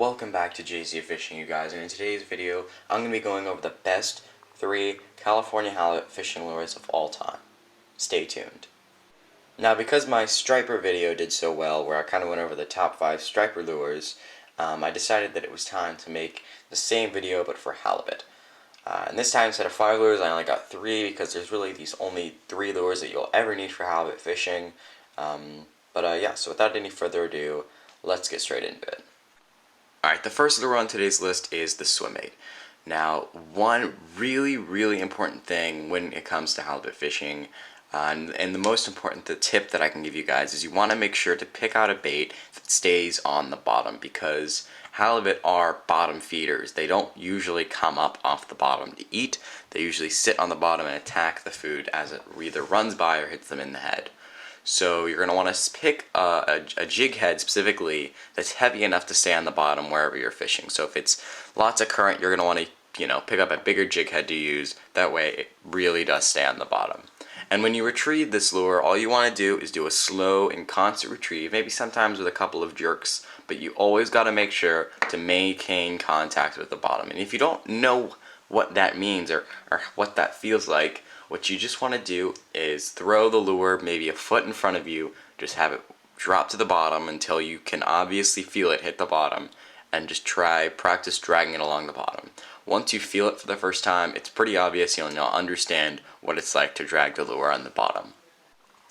Welcome back to JZFishing, you guys, and in today's video I'm going to be going over the best 3 California halibut fishing lures of all time. Stay tuned. Now, because my striper video did so well, where I kind of went over the top 5 striper lures, I decided that it was time to make the same video but for halibut. And this time, instead of 5 lures, I only got 3 because there's really these only 3 lures that you'll ever need for halibut fishing. Yeah, so without any further ado, let's get straight into it. Alright, the first lure on today's list is the swim bait. Now, one really important thing when it comes to halibut fishing, and the most important tip that I can give you guys is you want to make sure to pick out a bait that stays on the bottom, because halibut are bottom feeders. They don't usually come up off the bottom to eat. They usually sit on the bottom and attack the food as it either runs by or hits them in the head. So you're going to want to pick a jig head specifically that's heavy enough to stay on the bottom wherever you're fishing. So if it's lots of current, you're going to want to, pick up a bigger jig head to use. That way it really does stay on the bottom. And when you retrieve this lure, all you want to do is do a slow and constant retrieve, maybe sometimes with a couple of jerks, but you always got to make sure to maintain contact with the bottom. And if you don't know what that means or what that feels like, what you just want to do is throw the lure maybe a foot in front of you, just have it drop to the bottom until you can obviously feel it hit the bottom, and just practice dragging it along the bottom. Once you feel it for the first time, it's pretty obvious, you'll now understand what it's like to drag the lure on the bottom.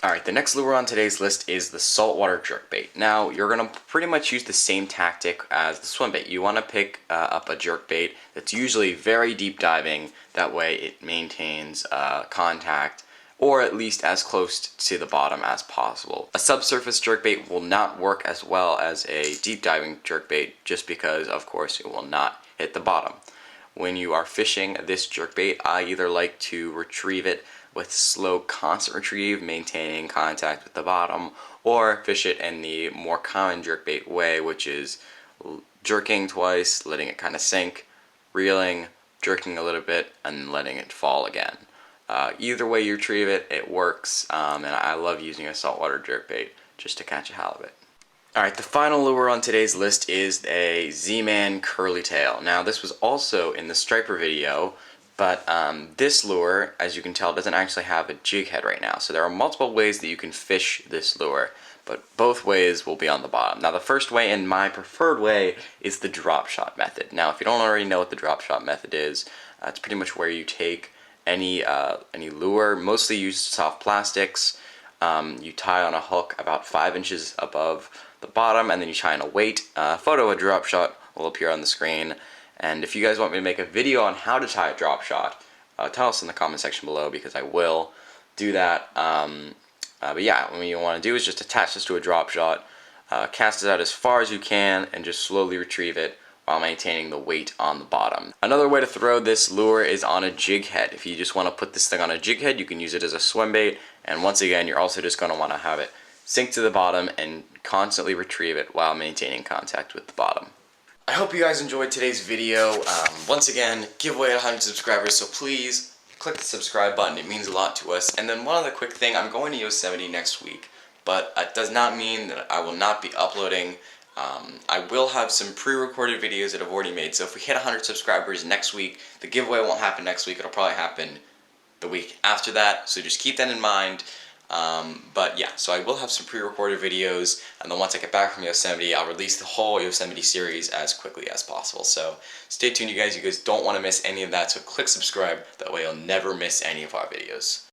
Alright, the next lure on today's list is the saltwater jerkbait. Now, you're going to pretty much use the same tactic as the swim bait. You want to pick up a jerkbait that's usually very deep diving. That way it maintains contact, or at least as close to the bottom as possible. A subsurface jerkbait will not work as well as a deep diving jerkbait, just because, of course, it will not hit the bottom. When you are fishing this jerkbait, I either like to retrieve it with slow, constant retrieve, maintaining contact with the bottom, or fish it in the more common jerkbait way, which is jerking twice, letting it kind of sink, reeling, jerking a little bit, and letting it fall again. Either way you retrieve it, it works, and I love using a saltwater jerkbait just to catch a halibut. Alright, the final lure on today's list is a Zemon curly tail. Now, this was also in the striper video, but this lure, as you can tell, doesn't actually have a jig head right now. So there are multiple ways that you can fish this lure, but both ways will be on the bottom. Now, the first way, and my preferred way, is the drop shot method. Now, if you don't already know what the drop shot method is, it's pretty much where you take any lure, mostly use soft plastics, you tie on a hook about 5 inches above the bottom, and then you tie in a weight. A photo of a drop shot will appear on the screen. And if you guys want me to make a video on how to tie a drop shot, tell us in the comment section below, because I will do that. But yeah, what you want to do is just attach this to a drop shot, cast it out as far as you can, and just slowly retrieve it while maintaining the weight on the bottom. Another way to throw this lure is on a jig head. If you just want to put this thing on a jig head, you can use it as a swim bait, and once again, you're also just going to want to have it sink to the bottom and constantly retrieve it while maintaining contact with the bottom. I hope you guys enjoyed today's video. Once again, giveaway at 100 subscribers, so please click the subscribe button. It means a lot to us. And then one other quick thing, I'm going to Yosemite next week, but it does not mean that I will not be uploading. I will have some pre-recorded videos that I've already made, so if we hit 100 subscribers next week, the giveaway won't happen next week, it'll probably happen the week after that, so just keep that in mind. But yeah, so I will have some pre-recorded videos, and then once I get back from Yosemite, I'll release the whole Yosemite series as quickly as possible. So stay tuned, you guys don't want to miss any of that, so click subscribe, that way you'll never miss any of our videos.